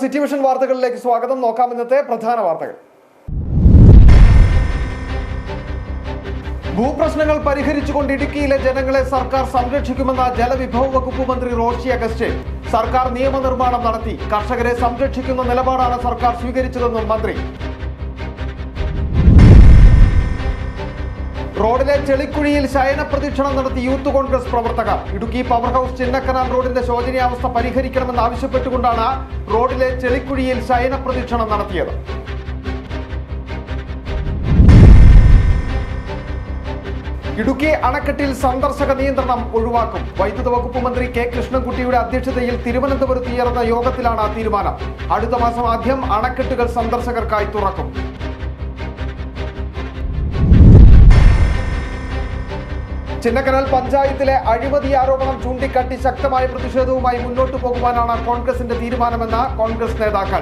City vision വാർത്തകളിലേക്ക് സ്വാഗതം. നോക്കാം ഇന്നത്തെ പ്രധാന വാർത്തകൾ. ഭൂപ്രശ്നങ്ങൾ പരിഹരിച്ചുകൊണ്ട് ഇടുക്കിയിലെ ജനങ്ങളെ സർക്കാർ സംരക്ഷിക്കുമെന്ന ജലവിഭവ വകുപ്പ് മന്ത്രി റോഷി അഗസ്റ്റിൻ. സർക്കാർ നിയമനിർമ്മാണം നടത്തി കർഷകരെ സംരക്ഷിക്കുന്ന നിലപാടാണ് സർക്കാർ സ്വീകരിച്ചതെന്നും മന്ത്രി. റോഡിലെ ചെളിക്കുഴിയിൽ ശയന പ്രദക്ഷിണം നടത്തി യൂത്ത് കോൺഗ്രസ് പ്രവർത്തകർ. ഇടുക്കി പവർ ഹൗസ് ചിന്നക്കനാൽ റോഡിന്റെ ശോചനീയാവസ്ഥ പരിഹരിക്കണമെന്ന് ആവശ്യപ്പെട്ടുകൊണ്ടാണ് റോഡിലെ ചെളിക്കുഴിയിൽ ശയന പ്രദക്ഷിണം നടത്തിയത്. ഇടുക്കി അണക്കെട്ടിൽ സന്ദർശക നിയന്ത്രണം ഒഴിവാക്കും. വൈദ്യുത വകുപ്പ് മന്ത്രി കെ കൃഷ്ണൻകുട്ടിയുടെ അധ്യക്ഷതയിൽ തിരുവനന്തപുരത്ത് ചേർന്ന യോഗത്തിലാണ് തീരുമാനം. അടുത്ത മാസം ആദ്യം അണക്കെട്ടുകൾ സന്ദർശകർക്കായി തുറക്കും. ചിന്നക്കനാൽ പഞ്ചായത്തിലെ അഴിമതി ആരോപണം ചൂണ്ടിക്കാട്ടി ശക്തമായ പ്രതിഷേധവുമായി മുന്നോട്ടു പോകുവാനാണ് കോൺഗ്രസിന്റെ തീരുമാനമെന്ന് കോൺഗ്രസ് നേതാക്കൾ.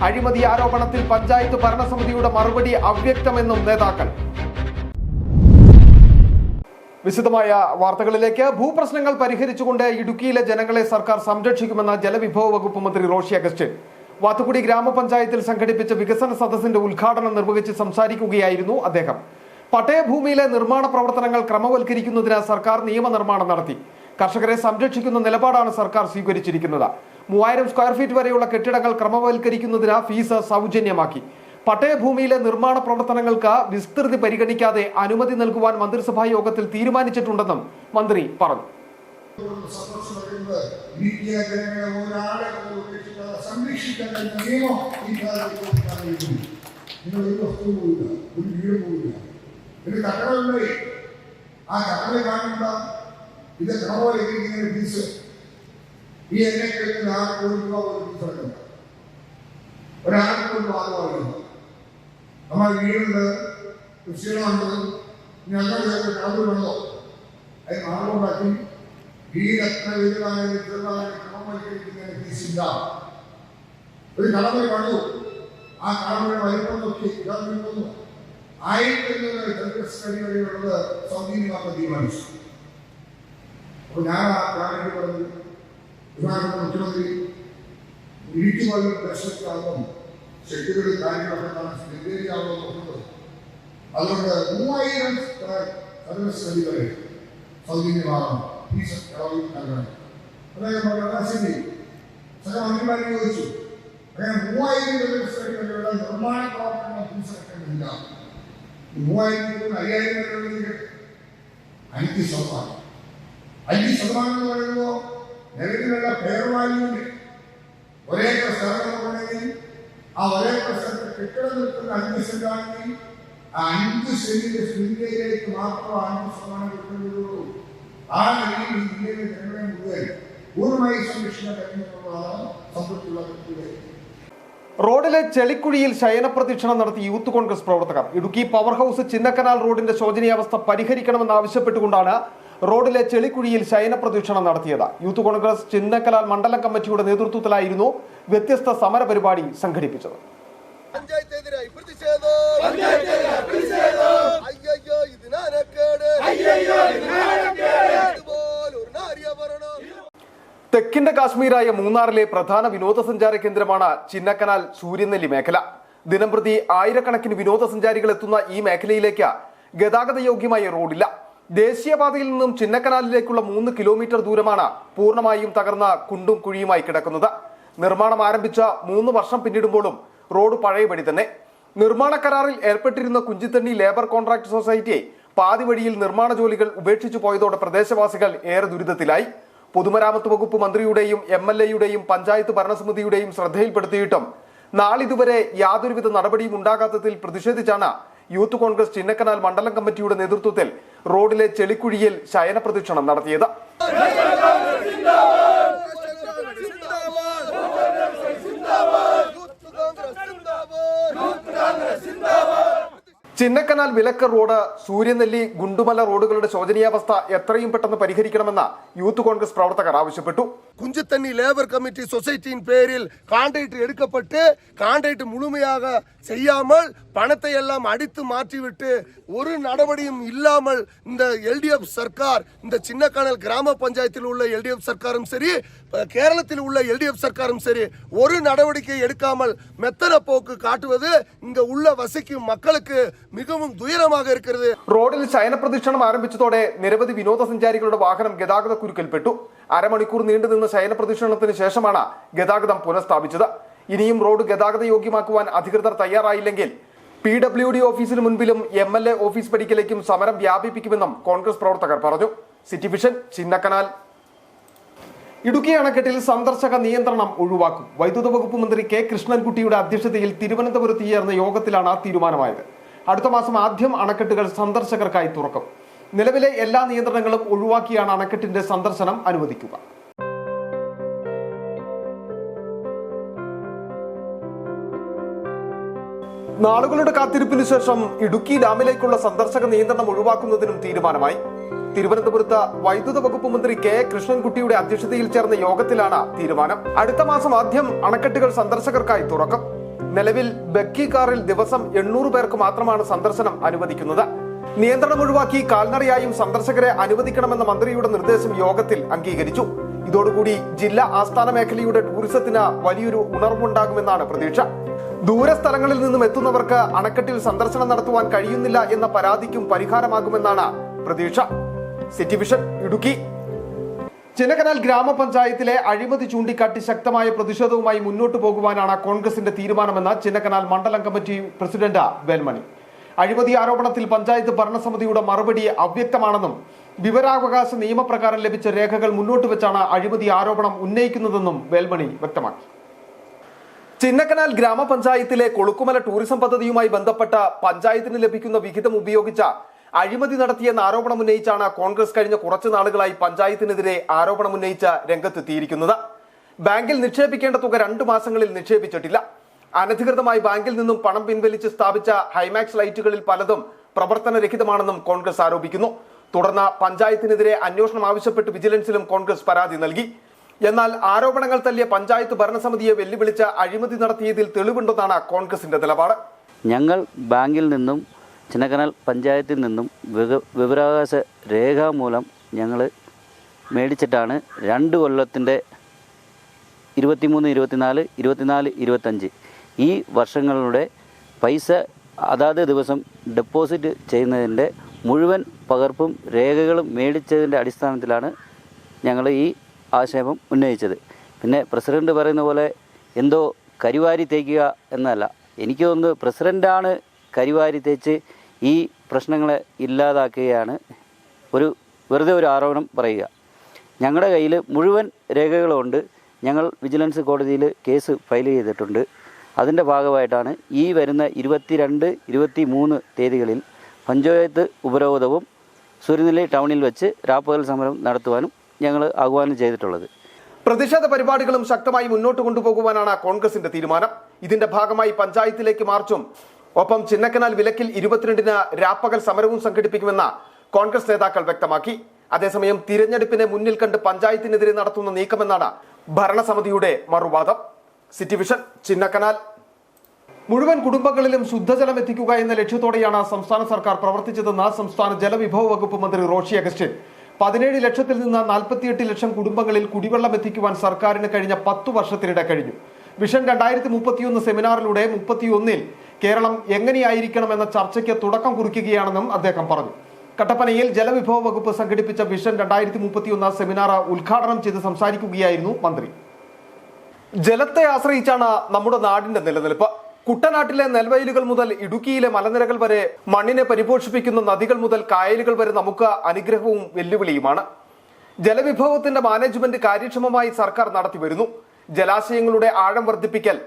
അഴിമതി ആരോപണത്തിൽ പഞ്ചായത്ത് ഭരണസമിതിയുടെ മറുപടി അവ്യക്തമെന്നും നേതാക്കൾ. വിശദമായ വാർത്തകളിലേക്ക്. ഭൂപ്രശ്നങ്ങൾ പരിഹരിച്ചുകൊണ്ട് ഇടുക്കിയിലെ ജനങ്ങളെ സർക്കാർ സംരക്ഷിക്കുമെന്ന ജലവിഭവ വകുപ്പ് മന്ത്രി റോഷി അഗസ്റ്റിൻ വാത്തുകുടി ഗ്രാമപഞ്ചായത്തിൽ സംഘടിപ്പിച്ച വികസന സദസ്സിന്റെ ഉദ്ഘാടനം നിർവഹിച്ച് സംസാരിക്കുകയായിരുന്നു അദ്ദേഹം. പട്ടയഭൂമിയിലെ നിർമ്മാണ പ്രവർത്തനങ്ങൾ ക്രമവൽക്കരിക്കുന്നതിന് സർക്കാർ നിയമനിർമ്മാണം നടത്തി. കർഷകരെ സംരക്ഷിക്കുന്ന നിലപാടാണ് സർക്കാർ സ്വീകരിച്ചിരിക്കുന്നത്. 3000 സ്ക്വയർ ഫീറ്റ് വരെയുള്ള കെട്ടിടങ്ങൾ ക്രമവൽക്കരിക്കുന്നതിന് ഫീസ് സൗജന്യമാക്കി. പട്ടയഭൂമിയിലെ നിർമ്മാണ പ്രവർത്തനങ്ങൾക്ക് വിസ്തൃതി പരിഗണിക്കാതെ അനുമതി നൽകുവാൻ മന്ത്രിസഭാ യോഗത്തിൽ തീരുമാനിച്ചിട്ടുണ്ടെന്നും മന്ത്രി പറഞ്ഞു. കട്ടകളുണ്ടായി ആ കട്ടളെ കാണണ്ട ഇത് ക്രമവൽക്കരിക്കുന്ന ഫീസ് ഈ എന്നെ കഴിക്കുന്ന 6 കോടി രൂപ ഒരു ഫീസ് അടക്കണ്ട. ഒരാൾക്കൊരു ഭാഗമാകുന്നു. നമ്മൾ വീടുണ്ട്, കൃഷികളുണ്ട്, ഞങ്ങളുടെ കടവുണ്ടോ അത് മാറുകൊണ്ടാക്കി വീട് എത്ര വലുതായാലും ചെറുതായാലും ക്രമവൽക്കരിക്കുന്നതിന് ഫീസില്ല. ഒരു കടമ കണ്ടു, ആ കടമയുടെ വലിപ്പം നോക്കി ഇതാകുന്നു 1500 കോൺഗ്രസ് വരെയുള്ളത് സൗജന്യമാക്കാൻ തീരുമാനിച്ചു. അപ്പോൾ ഞാൻ ആ കാര്യം പറഞ്ഞു, ബഹുമാനപ്പെട്ട മുഖ്യമന്ത്രി ഇടുക്കി പോലുള്ള പ്രദേശത്താകും ഷെഡ്യൂളുകൾ കാര്യങ്ങളൊക്കെ നിർദ്ദേശിക്കാവുന്ന നോക്കുന്നത്. അതുകൊണ്ട് 3000 കോൺഗ്രസ് വരെ സൗജന്യമാകണം, ഫീസ് ഇളവ് നൽകണം. അദ്ദേഹം പറഞ്ഞു ശരി. സകല മന്ത്രിമാരെ ചോദിച്ചു, അങ്ങനെ 3000 കോൺഗ്രസ് വരെയുള്ള നിർമ്മാണ പ്രവർത്തനങ്ങൾ ഫീസ് അടക്കേണ്ടതില്ല. 3000 5000 5% 5% എന്ന് പറയുമ്പോൾ നിലവിലുള്ള ഫെയർ വാല്യൂവിന് ഒരേ സ്ഥലം ഉണ്ടെങ്കിൽ ആ ഒരേ സ്ഥലത്ത് കെട്ടിടം നിൽക്കുന്ന 5 സെന്റാണെങ്കിൽ ആ 5 സെന്റിന്റെ സ്പിൻഡിലേക്ക് മാത്രം 5% കിട്ടുകയുള്ളൂ. ആ നിലയിൽ ഈ ജില്ലയിലെ ജനങ്ങളെ മുഴുവൻ പൂർണ്ണമായി സംരക്ഷിക്കാൻ കഴിയുന്നതാണ് സംതൃപ്തിയുള്ള വ്യക്തികളെ. റോഡിലെ ചെളിക്കുഴിയിൽ ശയനപ്രദക്ഷിണം നടത്തി യൂത്ത് കോൺഗ്രസ് പ്രവർത്തകർ. ഇടുക്കി പവർ ഹൗസ് ചിന്നക്കനാൽ റോഡിന്റെ ശോചനീയാവസ്ഥ പരിഹരിക്കണമെന്ന് ആവശ്യപ്പെട്ടുകൊണ്ടാണ് റോഡിലെ ചെളിക്കുഴിയിൽ ശയനപ്രദക്ഷിണം നടത്തിയത്. യൂത്ത് കോൺഗ്രസ് ചിന്നക്കനാൽ മണ്ഡലം കമ്മിറ്റിയുടെ നേതൃത്വത്തിലായിരുന്നു വ്യത്യസ്ത സമര പരിപാടി സംഘടിപ്പിച്ചത്. തെക്കിന്റെ കാശ്മീരായ മൂന്നാറിലെ പ്രധാന വിനോദസഞ്ചാര കേന്ദ്രമാണ് ചിന്നക്കനാൽ സൂര്യനെല്ലി മേഖല. ദിനംപ്രതി ആയിരക്കണക്കിന് വിനോദസഞ്ചാരികൾ എത്തുന്ന ഈ മേഖലയിലേക്ക് ഗതാഗത യോഗ്യമായ റോഡില്ല. ദേശീയപാതയിൽ നിന്നും ചിന്നക്കനാലിലേക്കുള്ള 3 കിലോമീറ്റർ ദൂരമാണ് പൂർണ്ണമായും തകർന്ന കുണ്ടും കുഴിയുമായി കിടക്കുന്നത്. നിർമ്മാണം ആരംഭിച്ച 3 വർഷം പിന്നിടുമ്പോഴും റോഡ് പഴയപടി തന്നെ. നിർമ്മാണ കരാറിൽ ഏർപ്പെട്ടിരുന്ന കുഞ്ചിത്തണ്ണി ലേബർ കോൺട്രാക്ട് സൊസൈറ്റിയെ പാതി വഴിയിൽ നിർമ്മാണ ജോലികൾ ഉപേക്ഷിച്ചു പോയതോടെ പ്രദേശവാസികൾ ഏറെ ദുരിതത്തിലായി. പൊതുമരാമത്ത് വകുപ്പ് മന്ത്രിയുടെയും MLAയുടെയും പഞ്ചായത്ത് ഭരണസമിതിയുടെയും ശ്രദ്ധയിൽപ്പെടുത്തിയിട്ടും നാളിതുവരെ യാതൊരുവിധ നടപടിയും ഉണ്ടാകാത്തതിൽ പ്രതിഷേധിച്ചാണ് യൂത്ത് കോൺഗ്രസ് ചിന്നക്കനാൽ മണ്ഡലം കമ്മിറ്റിയുടെ നേതൃത്വത്തിൽ റോഡിലെ ചെളിക്കുഴിയിൽ ശയന പ്രദക്ഷിണം നടത്തിയത്. ചിന്നക്കനാൽ വിലക്കർ റോഡ്, സൂര്യനെല്ലി, ഗുണ്ടുമല റോഡുകളുടെ ശോചനീയാവസ്ഥ എത്രയും പെട്ടെന്ന് പരിഹരിക്കണമെന്ന് യൂത്ത് കോൺഗ്രസ് പ്രവർത്തകർ ആവശ്യപ്പെട്ടു. குஞ்சத்தண்ணி லேபர் கமிட்டி சொசைட்டியின் பேரில் கான்ட்ராக்ட் எடுக்கப்பட்டு கான்ட்ராக்ட் முழுமையாக செய்யாமல் பணத்தை எல்லாம் அடித்து மாற்றிவிட்டு ஒரு நடவடிக்கையும் இல்லாமல் இந்த எல்டிஎஃப் சர்க்கார், இந்த சின்னக்கனல் கிராம பஞ்சாயத்தில் உள்ள எல்டிஎஃப் சர்க்காரும் சரி, கேரளத்தில் உள்ள எல்டிஎஃப் சர்க்காரும் சரி, ஒரு நடவடிக்கை எடுக்காமல் மெத்தன போக்கு காட்டுவது இங்க உள்ள வசிக்கும் மக்களுக்கு மிகவும் துயரமாக இருக்கிறது. റോഡിൽ ശയനപ്രദക്ഷിണം ആരംഭിച്ചതോടെ നിരവധി വിനോദസഞ്ചാരികളുടെ വാഹനം ഗതാഗത കുരുക്കിൽപ്പെട്ടു. അരമണിക്കൂർ നീണ്ടുനിന്ന ശയനപ്രദക്ഷിണത്തിന് ശേഷമാണ് ഗതാഗതം പുനഃസ്ഥാപിച്ചത്. ഇനിയും റോഡ് ഗതാഗത യോഗ്യമാക്കുവാൻ അധികൃതർ തയ്യാറായില്ലെങ്കിൽ PWD ഓഫീസിന് മുൻപിലും MLA ഓഫീസ് പടിക്കലേക്കും സമരം വ്യാപിപ്പിക്കുമെന്നും കോൺഗ്രസ് പ്രവർത്തകർ പറഞ്ഞു. City vision, Chinnakanal. ഇടുക്കി അണക്കെട്ടിൽ സന്ദർശക നിയന്ത്രണം ഒഴിവാക്കും. വൈദ്യുത വകുപ്പ് മന്ത്രി കെ കൃഷ്ണൻകുട്ടിയുടെ അധ്യക്ഷതയിൽ തിരുവനന്തപുരത്ത് ചേർന്ന യോഗത്തിലാണ് തീരുമാനമായത്. അടുത്ത മാസം ആദ്യം അണക്കെട്ടുകൾ സന്ദർശകർക്കായി തുറക്കും. നിലവിലെ എല്ലാ നിയന്ത്രണങ്ങളും ഒഴിവാക്കിയാണ് അണക്കെട്ടിന്റെ സന്ദർശനം അനുവദിക്കുക. നാളുകളുടെ കാത്തിരിപ്പിന് ശേഷം ഇടുക്കി ഡാമിലേക്കുള്ള സന്ദർശക നിയന്ത്രണം ഒഴിവാക്കുന്നതിനും തീരുമാനമായി. തിരുവനന്തപുരത്ത് വൈദ്യുത വകുപ്പ് മന്ത്രി കെ കൃഷ്ണൻകുട്ടിയുടെ അധ്യക്ഷതയിൽ ചേർന്ന യോഗത്തിലാണ് തീരുമാനം. അടുത്ത മാസം ആദ്യം അണക്കെട്ടുകൾ സന്ദർശകർക്കായി തുറക്കും. നിലവിൽ ബക്കി കാറിൽ ദിവസം 800 പേർക്ക് മാത്രമാണ് സന്ദർശനം അനുവദിക്കുന്നത്. നിയന്ത്രണം ഒഴിവാക്കി കാൽനടയായും സന്ദർശകരെ അനുവദിക്കണമെന്ന മന്ത്രിയുടെ നിർദ്ദേശം യോഗത്തിൽ അംഗീകരിച്ചു. ഇതോടുകൂടി ജില്ലാ ആസ്ഥാന മേഖലയുടെ ടൂറിസത്തിന് വലിയൊരു ഉണർവുണ്ടാകുമെന്നാണ് പ്രതീക്ഷ. ദൂരസ്ഥലങ്ങളിൽ നിന്നും എത്തുന്നവർക്ക് അണക്കെട്ടിൽ സന്ദർശനം നടത്തുവാൻ കഴിയുന്നില്ല എന്ന പരാതിക്കും പരിഹാരമാകുമെന്നാണ് പ്രതീക്ഷ. City vision, Idukki. ചിന്നക്കനാൽ ഗ്രാമപഞ്ചായത്തിലെ അഴിമതി ചൂണ്ടിക്കാട്ടി ശക്തമായ പ്രതിഷേധവുമായി മുന്നോട്ടു പോകുവാനാണ് കോൺഗ്രസിന്റെ തീരുമാനമെന്ന് ചിന്നക്കനാൽ മണ്ഡലം കമ്മിറ്റി പ്രസിഡന്റ് വേൽമണി. അഴിമതി ആരോപണത്തിൽ പഞ്ചായത്ത് ഭരണസമിതിയുടെ മറുപടി അവ്യക്തമാണെന്നും വിവരാവകാശ നിയമപ്രകാരം ലഭിച്ച രേഖകൾ മുന്നോട്ട് വെച്ചാണ് അഴിമതി ആരോപണം ഉന്നയിക്കുന്നതെന്നും വേൽമണി വ്യക്തമാക്കി. ചിന്നക്കനാൽ ഗ്രാമപഞ്ചായത്തിലെ കൊളുക്കുമല ടൂറിസം പദ്ധതിയുമായി ബന്ധപ്പെട്ട പഞ്ചായത്തിന് ലഭിക്കുന്ന വിഹിതം ഉപയോഗിച്ച അഴിമതി നടത്തിയെന്ന ആരോപണം ഉന്നയിച്ചാണ് കോൺഗ്രസ് കഴിഞ്ഞ കുറച്ചു നാളുകളായി പഞ്ചായത്തിനെതിരെ ആരോപണം ഉന്നയിച്ച് രംഗത്തെത്തിയിരിക്കുന്നത്. ബാങ്കിൽ നിക്ഷേപിക്കേണ്ട തുക 2 മാസങ്ങളിൽ നിക്ഷേപിച്ചിട്ടില്ല. അനധികൃതമായി ബാങ്കിൽ നിന്നും പണം പിൻവലിച്ച് സ്ഥാപിച്ച ഹൈമാക്സ് ലൈറ്റുകളിൽ പലതും പ്രവർത്തനരഹിതമാണെന്നും കോൺഗ്രസ് ആരോപിക്കുന്നു. തുടർന്ന് പഞ്ചായത്തിനെതിരെ അന്വേഷണം ആവശ്യപ്പെട്ട് വിജിലൻസിലും കോൺഗ്രസ് പരാതി നൽകി. എന്നാൽ ആരോപണങ്ങൾ തള്ളിയ പഞ്ചായത്ത് ഭരണസമിതിയെ വെല്ലുവിളിച്ച് അഴിമതി നടത്തിയതിൽ തെളിവുണ്ടെന്നാണ് കോൺഗ്രസിന്റെ നിലപാട്. ഞങ്ങൾ ബാങ്കിൽ നിന്നും ചിന്നക്കനാൽ പഞ്ചായത്തിൽ നിന്നും വിവരാവകാശ രേഖാമൂലം ഞങ്ങൾ മേടിച്ചിട്ടാണ് 2 കൊല്ലത്തിൻ്റെ 23, 24, 24, 25 ഈ വർഷങ്ങളുടെ പൈസ അതാത് ദിവസം ഡെപ്പോസിറ്റ് ചെയ്യുന്നതിൻ്റെ മുഴുവൻ പകർപ്പും രേഖകളും മേടിച്ചതിൻ്റെ അടിസ്ഥാനത്തിലാണ് ഞങ്ങൾ ഈ ആക്ഷേപം ഉന്നയിച്ചത്. പിന്നെ പ്രസിഡന്റ് പറയുന്ന പോലെ എന്തോ കരിവാരി തേക്കുക എന്നല്ല. എനിക്ക് തോന്നുന്നത് പ്രസിഡൻ്റാണ് കരിവാരി തേച്ച് ഈ പ്രശ്നങ്ങളെ ഇല്ലാതാക്കുകയാണ്. വെറുതെ ഒരു ആരോപണം പറയുക. ഞങ്ങളുടെ കയ്യിൽ മുഴുവൻ രേഖകളുണ്ട്. ഞങ്ങൾ വിജിലൻസ് കോടതിയിൽ കേസ് ഫയൽ ചെയ്തിട്ടുണ്ട്. അതിൻ്റെ ഭാഗമായിട്ടാണ് ഈ വരുന്ന 22, 23 തീയതികളിൽ പഞ്ചായത്ത് ഉപരോധവും സൂര്യനെല്ലി ടൗണിൽ വെച്ച് രാപ്പകൽ സമരം നടത്തുവാനും ഞങ്ങൾ ആഹ്വാനം ചെയ്തിട്ടുള്ളത്. പ്രതിഷേധ പരിപാടികളും ശക്തമായി മുന്നോട്ട് കൊണ്ടുപോകുവാനാണ് കോൺഗ്രസിന്റെ തീരുമാനം. ഇതിന്റെ ഭാഗമായി പഞ്ചായത്തിലേക്ക് മാർച്ചും ഒപ്പം ചിന്നക്കനാൽ വിലക്കിൽ 22-ന് രാപ്പകൽ സമരവും സംഘടിപ്പിക്കുമെന്ന് കോൺഗ്രസ് നേതാക്കൾ വ്യക്തമാക്കി. അതേസമയം തിരഞ്ഞെടുപ്പിനെ മുന്നിൽ കണ്ട് പഞ്ചായത്തിനെതിരെ നടത്തുന്ന നീക്കമെന്നാണ് ഭരണസമിതിയുടെ മറുവാദം. City vision, Chinnakanal. മുഴുവൻ കുടുംബങ്ങളിലും ശുദ്ധജലം എത്തിക്കുക എന്ന ലക്ഷ്യത്തോടെയാണ് സംസ്ഥാന സർക്കാർ പ്രവർത്തിച്ചതെന്ന് സംസ്ഥാന ജലവിഭവ വകുപ്പ് മന്ത്രി റോഷി അഗസ്റ്റിൻ. 17 ലക്ഷത്തിൽ നിന്ന് 48 ലക്ഷം കുടുംബങ്ങളിൽ കുടിവെള്ളം എത്തിക്കുവാൻ സർക്കാരിന് കഴിഞ്ഞ 10 വർഷത്തിനിടെ കഴിഞ്ഞു. വിഷൻ 2031 സെമിനാറിലൂടെ 31-ൽ കേരളം എങ്ങനെയായിരിക്കണമെന്ന ചർച്ചയ്ക്ക് തുടക്കം കുറിക്കുകയാണെന്നും അദ്ദേഹം പറഞ്ഞു. കട്ടപ്പനയിൽ ജലവിഭവ വകുപ്പ് സംഘടിപ്പിച്ച വിഷൻ 2031 സെമിനാർ ഉദ്ഘാടനം ചെയ്ത് സംസാരിക്കുകയായിരുന്നു മന്ത്രി. ജലത്തെ ആശ്രയിച്ചാണ് നമ്മുടെ നാടിന്റെ നിലനിൽപ്പ്. കുട്ടനാട്ടിലെ നെൽവയലുകൾ മുതൽ ഇടുക്കിയിലെ മലനിരകൾ വരെ, മണ്ണിനെ പരിപോഷിപ്പിക്കുന്ന നദികൾ മുതൽ കായലുകൾ വരെ നമുക്ക് അനുഗ്രഹവും വെല്ലുവിളിയുമാണ്. ജലവിഭവത്തിന്റെ മാനേജ്മെന്റ് കാര്യക്ഷമമായി സർക്കാർ നടത്തിവരുന്നു. ജലാശയങ്ങളുടെ ആഴം വർദ്ധിപ്പിക്കൽ,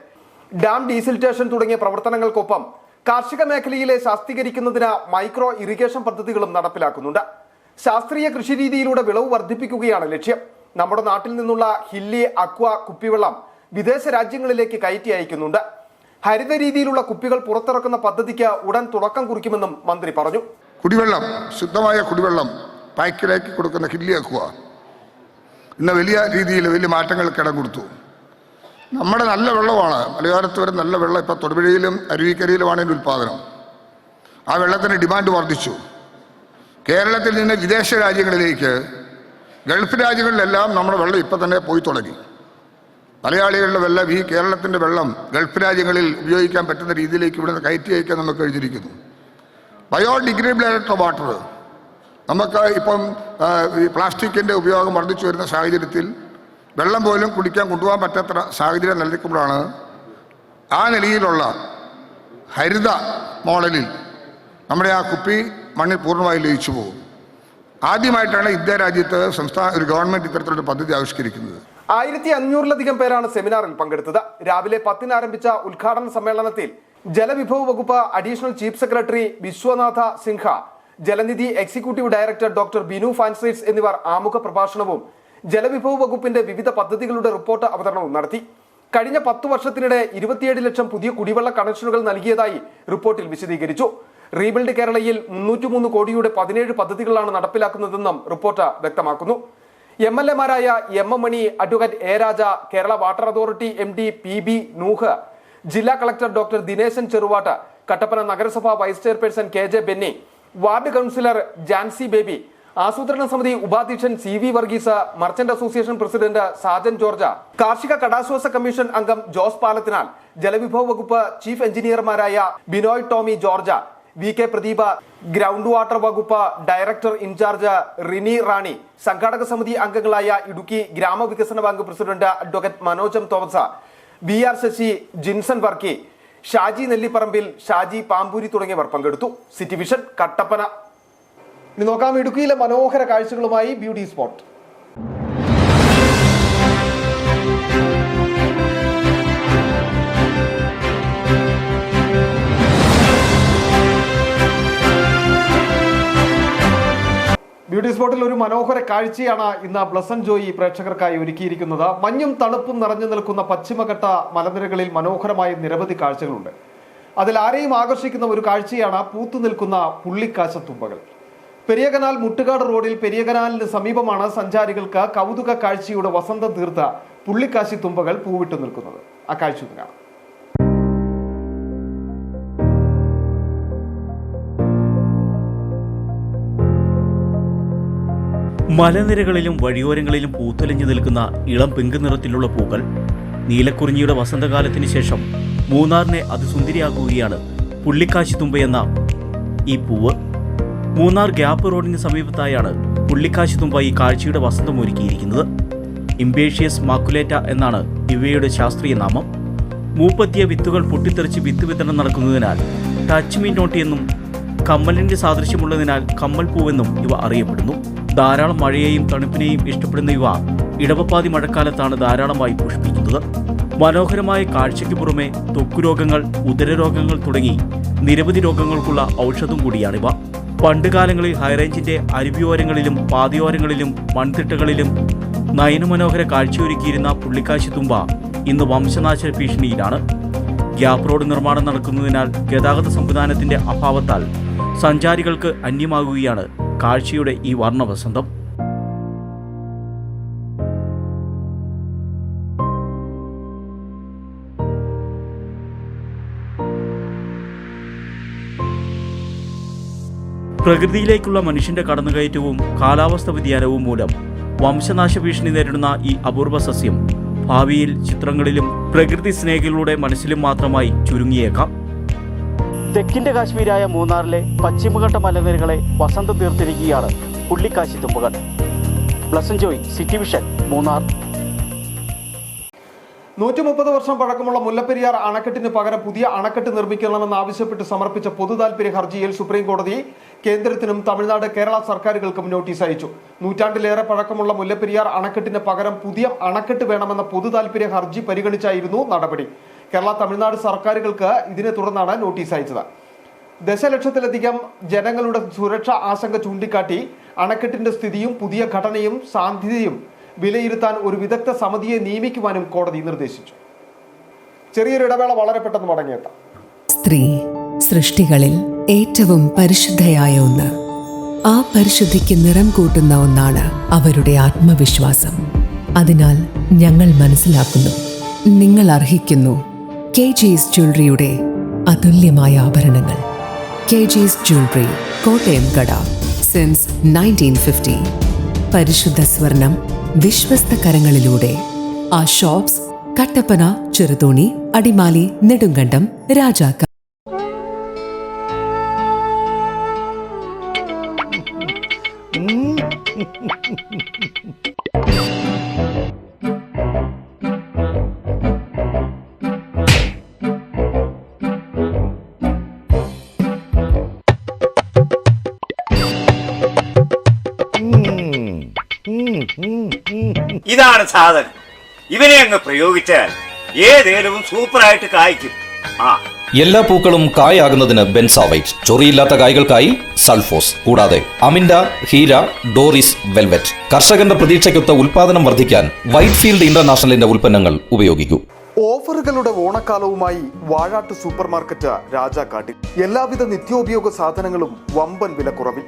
ഡാം ഡീസിൽറ്റേഷൻ തുടങ്ങിയ പ്രവർത്തനങ്ങൾക്കൊപ്പം കാർഷിക മേഖലയിലെ ശാസ്ത്രീകരിക്കുന്നതിന് മൈക്രോ ഇറിഗേഷൻ പദ്ധതികളും നടപ്പിലാക്കുന്നുണ്ട്. ശാസ്ത്രീയ കൃഷിരീതിയിലൂടെ വിളവ് വർദ്ധിപ്പിക്കുകയാണ് ലക്ഷ്യം. നമ്മുടെ നാട്ടിൽ നിന്നുള്ള ഹില്ലി, അക്വ കുപ്പിവെള്ളം വിദേശ രാജ്യങ്ങളിലേക്ക് കയറ്റി അയക്കുന്നുണ്ട്. ഹരിത രീതിയിലുള്ള കുപ്പികൾ പുറത്തിറക്കുന്ന പദ്ധതിക്ക് ഉടൻ തുടക്കം കുറിക്കുമെന്നും മന്ത്രി പറഞ്ഞു. കുടിവെള്ളം, ശുദ്ധമായ കുടിവെള്ളം പാക്കിലാക്കി കൊടുക്കുന്ന ഹില്ലി അക്വ ഇന്ന് വലിയ രീതിയിൽ വലിയ മാറ്റങ്ങൾക്ക് ഇടം കൊടുത്തു. നമ്മുടെ നല്ല വെള്ളമാണ്, മലയോരത്ത് വരെ നല്ല വെള്ളം. ഇപ്പോൾ തൊടുപുഴയിലും അരുവിക്കരയിലുമാണ് ഇതിൻ്റെ ഉൽപ്പാദനം. ആ വെള്ളത്തിന് ഡിമാൻഡ് വർദ്ധിച്ചു. കേരളത്തിൽ നിന്ന് വിദേശ രാജ്യങ്ങളിലേക്ക്, ഗൾഫ് രാജ്യങ്ങളിലെല്ലാം നമ്മുടെ വെള്ളം ഇപ്പം തന്നെ പോയി തുടങ്ങി. മലയാളികളുടെ വെള്ളം, ഈ കേരളത്തിൻ്റെ വെള്ളം ഗൾഫ് രാജ്യങ്ങളിൽ ഉപയോഗിക്കാൻ പറ്റുന്ന രീതിയിലേക്ക് ഇവിടുന്ന് കയറ്റി അയക്കാൻ നമുക്ക് കഴിഞ്ഞിരിക്കുന്നു. ബയോഡിഗ്രേഡബിൾ ആയിട്ടുള്ള വാട്ടർ നമുക്ക് ഇപ്പം ഈ പ്ലാസ്റ്റിക്കിൻ്റെ ഉപയോഗം വർദ്ധിച്ചു വരുന്ന സാഹചര്യത്തിൽ വെള്ളം പോലും കുടിക്കാൻ കൊണ്ടുപോകാൻ പറ്റാത്ത സാഹചര്യം നിലനിൽക്കുമ്പോഴാണ് ആ നിലയിലുള്ള ഹരിത മോഡലിൽ നമ്മുടെ ആ കുപ്പി മണ്ണിൽ പൂർണ്ണമായി ലയിച്ചു പോകും. ആദ്യമായിട്ടാണ് ഇന്ത്യ രാജ്യത്ത് ഒരു ഗവൺമെൻറ് ഇത്തരത്തിലൊരു പദ്ധതി ആവിഷ്കരിക്കുന്നത്. 1500-ലധികം പേരാണ് സെമിനാറിൽ പങ്കെടുത്തത്. രാവിലെ 10-ന് ആരംഭിച്ച ഉദ്ഘാടന സമ്മേളനത്തിൽ ജലവിഭവ വകുപ്പ് additional chief secretary Vishwanatha Sinha, Jalanidhi executive director doctor Binu ഫാൻസ്ട്രീറ്റ്സ് എന്നിവർ ആമുഖ പ്രഭാഷണവും ജലവിഭവ വകുപ്പിന്റെ വിവിധ പദ്ധതികളുടെ റിപ്പോർട്ട് അവതരണവും നടത്തി. കഴിഞ്ഞ 10 വർഷത്തിനിടെ 27 ലക്ഷം പുതിയ കുടിവെള്ള കണക്ഷനുകൾ നൽകിയതായി റിപ്പോർട്ടിൽ വിശദീകരിച്ചു. റീബിൽഡ് കേരളയിൽ 303 കോടിയുടെ 17 പദ്ധതികളാണ് നടപ്പിലാക്കുന്നതെന്നും റിപ്പോർട്ട് വ്യക്തമാക്കുന്നു. MLA-മാരായ MM Mani, advocate A Raja, Kerala water authority MD PB Nooh, ജില്ലാ കളക്ടർ ഡോക്ടർ ദിനേശൻ ചെറുവാട്ട്, കട്ടപ്പന നഗരസഭ vice chairperson KJ Benny, ward councillor Jancy Baby, ആസൂത്രണ സമിതി ഉപാധ്യക്ഷൻ CV Varghese, merchant association president Sajan George, കാർഷിക കടാശ്വാസ കമ്മീഷൻ അംഗം ജോസ് പാലത്തിനാൽ, ജലവിഭവ വകുപ്പ് ചീഫ് എഞ്ചിനീയർമാരായ Binoy Tomy George, VK Pradeepa, ground water വകുപ്പ് ഡയറക്ടർ ഇൻചാർജ് റിനി റാണി, സംഘാടക സമിതി അംഗങ്ങളായ ഇടുക്കി ഗ്രാമവികസന bank president advocate Manoj Thomas, VR Sasi, Jinson Varkey, Shaji Nelliparambil, Shaji Pampoori തുടങ്ങിയവർ പങ്കെടുത്തു. City vision, Kattappana. ഇനി നോക്കാം ഇടുക്കിയിലെ മനോഹര കാഴ്ചകളുമായി ബ്യൂട്ടി സ്പോട്ട്. ബ്യൂട്ടി സ്പോട്ടിൽ ഒരു മനോഹര കാഴ്ചയാണ് ഇന്ന് ബ്ലസൻ ജോയി പ്രേക്ഷകർക്കായി ഒരുക്കിയിരിക്കുന്നത്. മഞ്ഞും തണുപ്പും നിറഞ്ഞു നിൽക്കുന്ന പശ്ചിമഘട്ട മലനിരകളിൽ മനോഹരമായ നിരവധി കാഴ്ചകളുണ്ട്. അതിൽ ആരെയും ആകർഷിക്കുന്ന ഒരു കാഴ്ചയാണ് പൂത്തു നിൽക്കുന്ന പുള്ളിക്കാശത്തുമ്പകൾ. പെരിയകനാൽ മുട്ടുകാട് റോഡിൽ പെരിയകനാലിന് സമീപമാണ് സഞ്ചാരികൾക്ക് കൗതുക കാഴ്ചയുടെ വസന്തം തീർത്ത പുള്ളിക്കാശിത്തുമ്പകൾ പൂവിട്ടു നിൽക്കുന്നത്. ആ കാഴ്ച കാണാം. മലനിരകളിലും വഴിയോരങ്ങളിലും പൂത്തൊലിഞ്ഞു നിൽക്കുന്ന ഇളം പിങ്ക് നിറത്തിലുള്ള പൂക്കൾ നീലക്കുറിഞ്ഞിയുടെ വസന്തകാലത്തിന് ശേഷം മൂന്നാറിനെ അതിസുന്ദരിയാക്കുകയാണ് പുള്ളിക്കാശിത്തുമ്പ എന്ന ഈ പൂവ്. മൂന്നാർ ഗ്യാപ്പ് റോഡിന് സമീപത്തായാണ് പുള്ളിക്കാശിത്തുമ്പ ഈ കാഴ്ചയുടെ വസന്തം ഒരുക്കിയിരിക്കുന്നത്. ഇംബേഷ്യസ് മാക്കുലേറ്റ എന്നാണ് ഇവയുടെ ശാസ്ത്രീയ നാമം. മൂപ്പത്തിയ വിത്തുകൾ പൊട്ടിത്തെറിച്ച് വിത്ത് വിതരണം നടക്കുന്നതിനാൽ ടച്ച് മീ നോട്ട് എന്നും കമ്മലിന്റെ സാദൃശ്യമുള്ളതിനാൽ കമ്മൽ പൂവെന്നും ഇവ അറിയപ്പെടുന്നു. ധാരാളം മഴയെയും തണുപ്പിനെയും ഇഷ്ടപ്പെടുന്ന ഇവ ഇടവപ്പാതി മഴക്കാലത്താണ് ധാരാളമായി പുഷ്പിക്കുന്നത്. മനോഹരമായ കാഴ്ചയ്ക്ക് പുറമെ ത്വക്കുരോഗങ്ങൾ, ഉദരരോഗങ്ങൾ തുടങ്ങി നിരവധി രോഗങ്ങൾക്കുള്ള ഔഷധം കൂടിയാണിവ. പണ്ടുകാലങ്ങളിൽ ഹൈറേഞ്ചിന്റെ അരുവിയോരങ്ങളിലും പാതയോരങ്ങളിലും മൺതിട്ടകളിലും നയനമനോഹര കാഴ്ചയൊരുക്കിയിരുന്ന പുള്ളിക്കാശിത്തുമ്പ ഇന്ന് വംശനാശ ഭീഷണിയിലാണ്. ഗ്യാപ്പ് റോഡ് നിർമ്മാണം നടക്കുന്നതിനാൽ ഗതാഗത സംവിധാനത്തിന്റെ അഭാവത്താൽ സഞ്ചാരികൾക്ക് അന്യമാകുകയാണ് കാഴ്ചയുടെ ഈ വർണ്ണവസന്തം. പ്രകൃതിയിലേക്കുള്ള മനുഷ്യന്റെ കടന്നുകയറ്റവും കാലാവസ്ഥ വ്യതിയാനവും മൂലം വംശനാശ ഭീഷണി നേരിടുന്ന ഈ അപൂർവ സസ്യം ഭാവിയിൽ ചിത്രങ്ങളിലും പ്രകൃതി സ്നേഹികളുടെ മനസ്സിലും മാത്രമായി ചുരുങ്ങിയേക്കാം. തെക്കിന്റെ കാശ്മീരായ മൂന്നാറിലെ പശ്ചിമഘട്ട മലനിരകളെ വസന്തം തീർത്തിരിക്കുകയാണ് പുള്ളിക്കാശിത്തുമ്പകൾ. Blessan Joy, city vision, Munnar. 130 വർഷം പഴക്കമുള്ള മുല്ലപ്പെരിയാർ അണക്കെട്ടിന് പകരം പുതിയ അണക്കെട്ട് നിർമ്മിക്കണമെന്നാവശ്യപ്പെട്ട് സമർപ്പിച്ച പൊതുതാൽപര്യ ഹർജിയിൽ സുപ്രീം കോടതി കേന്ദ്രത്തിനും തമിഴ്നാട്, കേരള സർക്കാരുകൾക്കും നോട്ടീസ് അയച്ചു. നൂറ്റാണ്ടിലേറെ പഴക്കമുള്ള മുല്ലപ്പെരിയാർ അണക്കെട്ടിന് പകരം പുതിയ അണക്കെട്ട് വേണമെന്ന പൊതുതാൽപര്യ ഹർജി പരിഗണിച്ചായിരുന്നു നടപടി. കേരള, തമിഴ്നാട് സർക്കാരുകൾക്ക് ഇതിനെ തുടർന്നാണ് നോട്ടീസ് അയച്ചത്. ദശലക്ഷത്തിലധികം ജനങ്ങളുടെ സുരക്ഷാ ആശങ്ക ചൂണ്ടിക്കാട്ടി അണക്കെട്ടിന്റെ സ്ഥിതിയും പുതിയ ഘടനയും സാധ്യതയും വിലയിരുത്താൻ ഒരു വിദഗ്ധ സമിതിയെ നിയമിക്കുവാനും കോടതി നിർദ്ദേശിച്ചു. ചെറിയൊരു ഇടവേള, വളരെ പെട്ടെന്ന് മടങ്ങിയെത്താം. സ്ത്രീ സൃഷ്ടികളിൽ ഏറ്റവും പരിശുദ്ധയായ ഒന്ന്. ആ പരിശുദ്ധിക്ക് നിറം കൂട്ടുന്ന ഒന്നാണ് അവരുടെ ആത്മവിശ്വാസം. അതിനാൽ ഞങ്ങൾ മനസ്സിലാക്കുന്നു, നിങ്ങൾ അർഹിക്കുന്നു KG's ജ്വല്ലറിയുടെ അതുല്യമായ ആഭരണങ്ങൾ. KG's ജ്വല്ലറി, കോട്ടയം കട, സിൻസ് 1950. പരിശുദ്ധ സ്വർണം വിശ്വസ്ത കരങ്ങളിലൂടെ. ആ ഷോപ്സ് കട്ടപ്പന, ചെറുതോണി, അടിമാലി, നെടുങ്കണ്ടം, രാജാക്ക. ഇതാണ് സാധനം. ഇവനെ അങ്ങ് പ്രയോഗിച്ചാൽ ഏതേലവും സൂപ്പറായിട്ട് കായ്ക്കും. എല്ലാ പൂക്കളും കായാകുന്നതിന് ബെൻസാവൈറ്റ്, ചൊറിയില്ലാത്ത കായ്കൾക്കായി സൾഫോസ്, കൂടാതെ അമിൻഡ, ഹീര, ഡോറിസ്, വെൽവെറ്റ്. കർഷകന്റെ പ്രതീക്ഷയ്ക്കൊത്ത ഉൽപാദനം വർദ്ധിക്കാൻ വൈറ്റ്ഫീൽഡ് ഇന്റർനാഷണലിന്റെ ഉൽപ്പന്നങ്ങൾ ഉപയോഗിക്കൂ. ഓഫറുകളുടെ ഓണക്കാലവുമായി വാഴാട്ട് സൂപ്പർ മാർക്കറ്റ് രാജാക്കാട്ടിൽ. എല്ലാവിധ നിത്യോപയോഗ സാധനങ്ങളും വമ്പൻ വിലക്കുറവിൽ.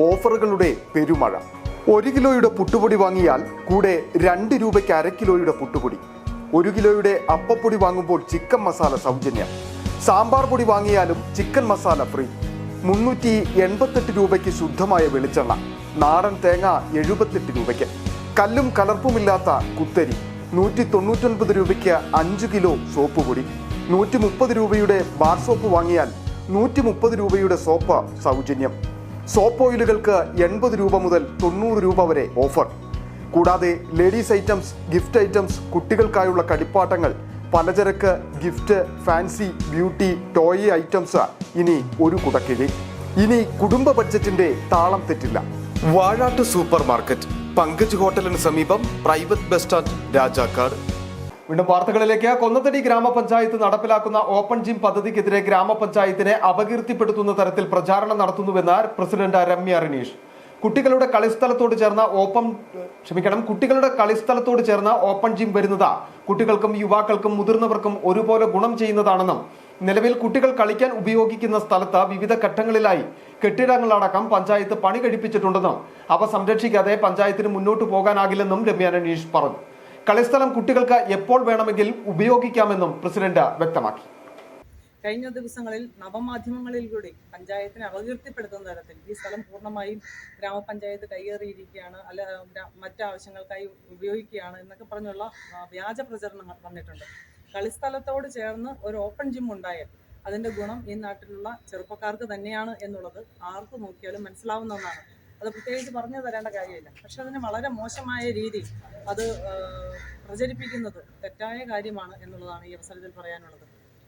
ഓഫറുകളുടെ പെരുമഴ. 1 കിലോയുടെ പുട്ടുപൊടി വാങ്ങിയാൽ കൂടെ 2 രൂപയ്ക്ക് 1/2 കിലോയുടെ പുട്ടുപൊടി. 1 കിലോയുടെ അപ്പപ്പൊടി വാങ്ങുമ്പോൾ ചിക്കൻ മസാല സൗജന്യം. സാമ്പാർ പൊടി വാങ്ങിയാലും ചിക്കൻ മസാല ഫ്രീ. 388 രൂപയ്ക്ക് ശുദ്ധമായ വെളിച്ചെണ്ണ. നാടൻ തേങ്ങ 78 രൂപയ്ക്ക്. കല്ലും കലർപ്പുമില്ലാത്ത കുത്തരി 199 രൂപയ്ക്ക് 5 കിലോ സോപ്പ് പൊടി. 130 രൂപയുടെ ബാർ സോപ്പ് വാങ്ങിയാൽ 130 രൂപയുടെ സോപ്പ് സൗജന്യം. സോപ്പ് ഓയിലുകൾക്ക് 80 രൂപ മുതൽ 90 രൂപ വരെ ഓഫർ. കൂടാതെ ലേഡീസ് ഐറ്റംസ്, ഗിഫ്റ്റ് ഐറ്റംസ്, കുട്ടികൾക്കായുള്ള കളിപ്പാട്ടങ്ങൾ, പലചരക്ക്, gift, fancy, beauty, toy items ഇനി ഒരു കുടക്കീഴിൽ. ഇനി കുടുംബ ബഡ്ജറ്റിന്റെ താളം തെറ്റില്ല. വാഴാട്ട് സൂപ്പർ മാർക്കറ്റ്, പങ്കജ് ഹോട്ടലിന് സമീപം, പ്രൈവറ്റ് ബസ് സ്റ്റാൻഡ്, രാജാക്കാട്. വീണ്ടും വാർത്തകളിലേക്ക്. കൊന്നത്തടി ഗ്രാമപഞ്ചായത്ത് നടപ്പിലാക്കുന്ന ഓപ്പൺ ജിം പദ്ധതിക്കെതിരെ ഗ്രാമപഞ്ചായത്തിനെ അപകീർത്തിപ്പെടുത്തുന്ന തരത്തിൽ പ്രചാരണം നടത്തുന്നുവെന്ന് പ്രസിഡന്റ് രമ്യ റിനീഷ്. കുട്ടികളുടെ കളിസ്ഥലത്തോട് ചേർന്ന ഓപ്പൺ ജിം വരുന്നത് കുട്ടികൾക്കും യുവാക്കൾക്കും മുതിർന്നവർക്കും ഒരുപോലെ ഗുണം ചെയ്യുന്നതാണെന്നും നിലവിൽ കുട്ടികൾ കളിക്കാൻ ഉപയോഗിക്കുന്ന സ്ഥലത്ത് വിവിധ ഘട്ടങ്ങളിലായി കെട്ടിടങ്ങളടക്കം പഞ്ചായത്ത് പണി കഴിപ്പിച്ചിട്ടുണ്ടെന്നും അവ സംരക്ഷിക്കാതെ പഞ്ചായത്തിന് മുന്നോട്ട് പോകാനാകില്ലെന്നും രമ്യ റിനീഷ് പറഞ്ഞു. കളിസ്ഥലം കുട്ടികൾക്ക് എപ്പോൾ വേണമെങ്കിൽ ഉപയോഗിക്കാമെന്നും പ്രസിഡന്റ് വ്യക്തമാക്കി. കഴിഞ്ഞ ദിവസങ്ങളിൽ നവമാധ്യമങ്ങളിലൂടെ പഞ്ചായത്തിനെ അപകീർത്തിപ്പെടുത്തുന്ന തരത്തിൽ ഈ സ്ഥലം പൂർണ്ണമായും ഗ്രാമപഞ്ചായത്ത് കൈയേറിയിരിക്കുകയാണ്, അല്ല മറ്റാവശ്യങ്ങൾക്കായി ഉപയോഗിക്കുകയാണ് എന്നൊക്കെ പറഞ്ഞുള്ള വ്യാജ പ്രചരണങ്ങൾ വന്നിട്ടുണ്ട്. കളിസ്ഥലത്തോട് ചേർന്ന് ഒരു ഓപ്പൺ ജിം ഉണ്ടായാൽ അതിൻ്റെ ഗുണം ഈ നാട്ടിലുള്ള ചെറുപ്പക്കാർക്ക് തന്നെയാണ് എന്നുള്ളത് ആർക്ക് നോക്കിയാലും മനസ്സിലാവുന്ന ഒന്നാണ്. അത് പ്രത്യേകിച്ച് പറഞ്ഞു തരേണ്ട കാര്യമില്ല. പക്ഷെ അതിന് വളരെ മോശമായ രീതിയിൽ അത് പ്രചരിപ്പിക്കുന്നത് തെറ്റായ കാര്യമാണ് എന്നുള്ളതാണ് ഈ അവസരത്തിൽ പറയാനുള്ളത്.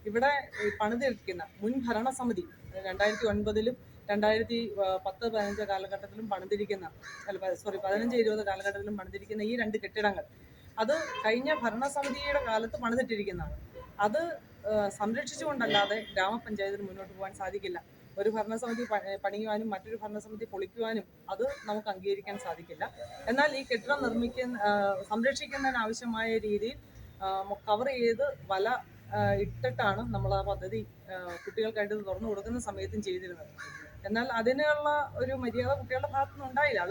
ഇവിടെ പണിതിരിക്കുന്ന മുൻ ഭരണസമിതി 2009-ലും 2010-15 കാലഘട്ടത്തിലും പണിതിരിക്കുന്ന 15-20 കാലഘട്ടത്തിലും പണിതിരിക്കുന്ന ഈ 2 കെട്ടിടങ്ങൾ അത് കഴിഞ്ഞ ഭരണസമിതിയുടെ കാലത്ത് പണിതിട്ടിരിക്കുന്നതാണ്. അത് സംരക്ഷിച്ചുകൊണ്ടല്ലാതെ ഗ്രാമപഞ്ചായത്തിന് മുന്നോട്ട് പോകാൻ സാധിക്കില്ല. ഒരു ഭരണസമിതി പണിയുവാനും മറ്റൊരു ഭരണസമിതി പൊളിക്കുവാനും അത് നമുക്ക് അംഗീകരിക്കാൻ സാധിക്കില്ല. എന്നാൽ ഈ കെട്ടിടം സംരക്ഷിക്കുന്നതിന് ആവശ്യമായ രീതിയിൽ കവർ ചെയ്ത് വല ഇട്ടിട്ടാണ് നമ്മൾ ആ പദ്ധതി കുട്ടികൾക്കായിട്ട് തുറന്നു കൊടുക്കുന്ന സമയത്തും ചെയ്തിരുന്നത്. എന്നാൽ അതിനുള്ള ഒരു മര്യാദ കുട്ടികളുടെ ഭാഗത്തുനിന്ന് ഉണ്ടായില്ല.